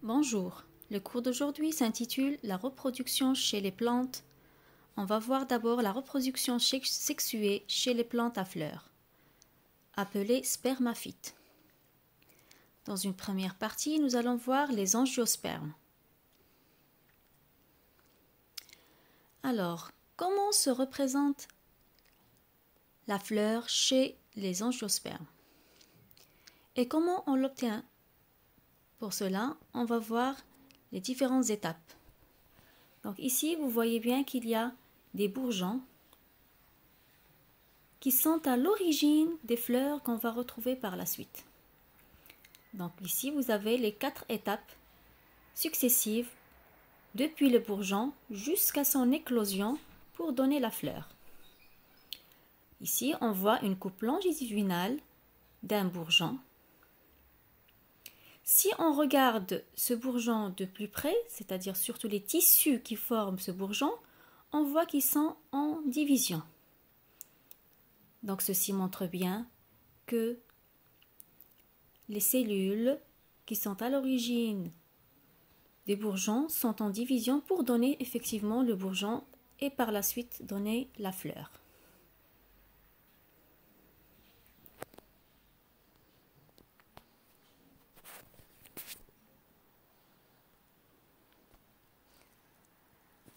Bonjour, le cours d'aujourd'hui s'intitule La reproduction chez les plantes. On va voir d'abord la reproduction sexuée chez les plantes à fleurs, appelées spermaphytes. Dans une première partie, nous allons voir les angiospermes. Alors, comment se représente la fleur chez les angiospermes? Et comment on l'obtient? Pour cela, on va voir les différentes étapes. Donc ici, vous voyez bien qu'il y a des bourgeons qui sont à l'origine des fleurs qu'on va retrouver par la suite. Donc ici, vous avez les 4 étapes successives depuis le bourgeon jusqu'à son éclosion pour donner la fleur. Ici, on voit une coupe longitudinale d'un bourgeon. Si on regarde ce bourgeon de plus près, c'est-à-dire surtout les tissus qui forment ce bourgeon, on voit qu'ils sont en division. Donc ceci montre bien que les cellules qui sont à l'origine des bourgeons sont en division pour donner effectivement le bourgeon et par la suite donner la fleur.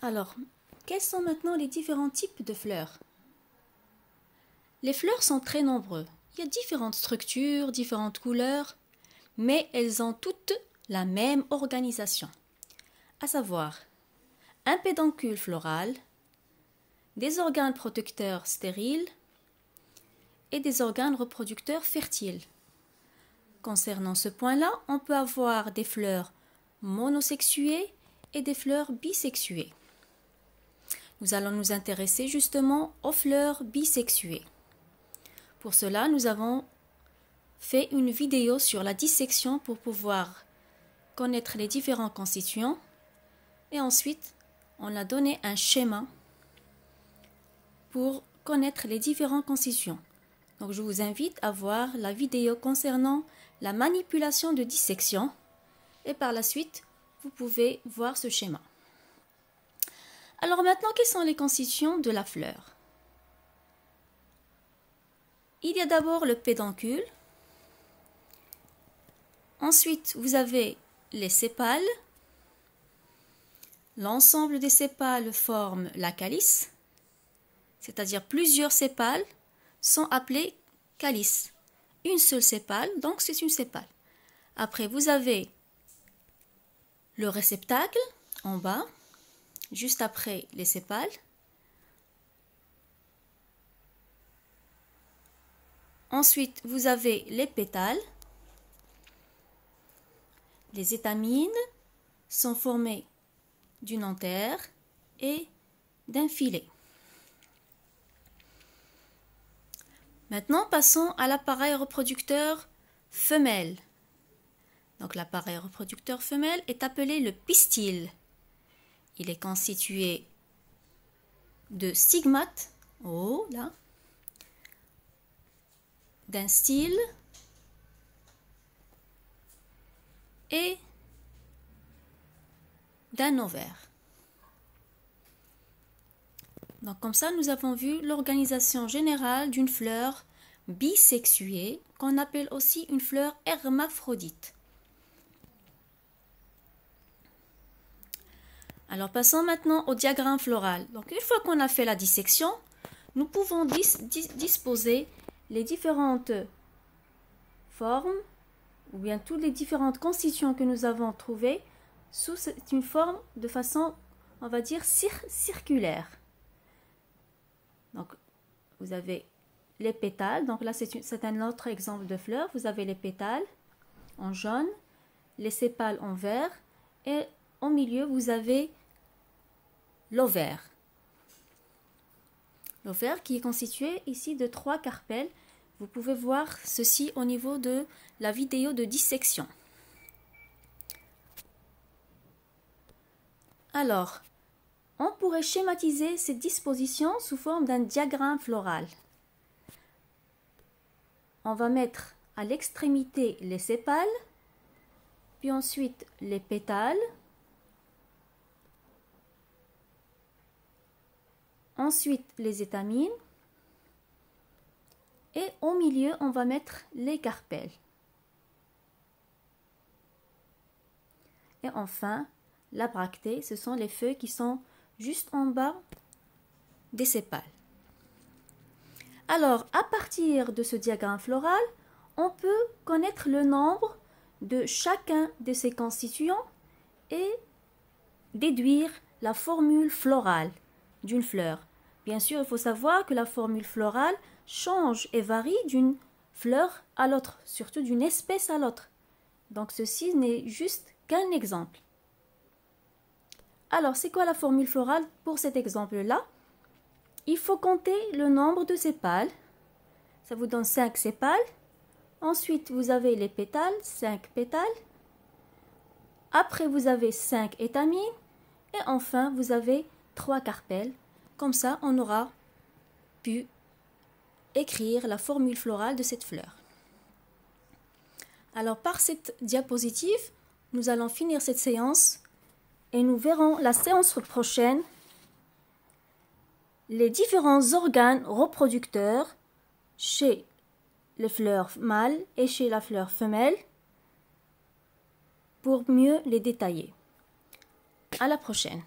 Alors, quels sont maintenant les différents types de fleurs? Les fleurs sont très nombreuses. Il y a différentes structures, différentes couleurs, mais elles ont toutes la même organisation, à savoir un pédoncule floral, des organes protecteurs stériles et des organes reproducteurs fertiles. Concernant ce point-là, on peut avoir des fleurs monosexuées et des fleurs bisexuées. Nous allons nous intéresser justement aux fleurs bisexuées. Pour cela, nous avons fait une vidéo sur la dissection pour pouvoir connaître les différents constituants et ensuite on a donné un schéma pour connaître les différents constituants. Donc je vous invite à voir la vidéo concernant la manipulation de dissection et par la suite vous pouvez voir ce schéma. Alors maintenant, quels sont les constituants de la fleur? Il y a d'abord le pédoncule. Ensuite, vous avez les sépales. L'ensemble des sépales forme la calice, c'est-à-dire plusieurs sépales sont appelés calices. Une seule sépale, donc c'est une sépale. Après, vous avez le réceptacle en bas, juste après les sépales. Ensuite, vous avez les pétales. Les étamines sont formées d'une antère et d'un filet. Maintenant, passons à l'appareil reproducteur femelle. Donc, l'appareil reproducteur femelle est appelé le pistil. Il est constitué de stigmates, en haut, là, d'un style et d'un ovaire. Donc comme ça, nous avons vu l'organisation générale d'une fleur bisexuée qu'on appelle aussi une fleur hermaphrodite. Alors passons maintenant au diagramme floral. Donc une fois qu'on a fait la dissection, nous pouvons disposer les différentes formes ou bien toutes les différentes constituants que nous avons trouvées sous une forme de façon, on va dire, circulaire. Donc, vous avez les pétales. Donc là, c'est un autre exemple de fleur. Vous avez les pétales en jaune, les sépales en vert et au milieu, vous avez l'ovaire. L'ovaire qui est constitué ici de 3 carpelles. Vous pouvez voir ceci au niveau de la vidéo de dissection. Alors, on pourrait schématiser cette disposition sous forme d'un diagramme floral. On va mettre à l'extrémité les sépales puis ensuite les pétales, ensuite les étamines et au milieu on va mettre les carpelles. Et enfin la bractée, ce sont les feuilles qui sont juste en bas des sépales. Alors à partir de ce diagramme floral, on peut connaître le nombre de chacun de ces constituants et déduire la formule florale d'une fleur. Bien sûr, il faut savoir que la formule florale change et varie d'une fleur à l'autre, surtout d'une espèce à l'autre. Donc ceci n'est juste qu'un exemple. Alors, c'est quoi la formule florale pour cet exemple-là? Il faut compter le nombre de sépales. Ça vous donne 5 sépales. Ensuite, vous avez les pétales, 5 pétales. Après, vous avez 5 étamines. Et enfin, vous avez 3 carpelles. Comme ça, on aura pu écrire la formule florale de cette fleur. Alors, par cette diapositive, nous allons finir cette séance et nous verrons la séance prochaine les différents organes reproducteurs chez les fleurs mâles et chez la fleur femelle pour mieux les détailler. À la prochaine.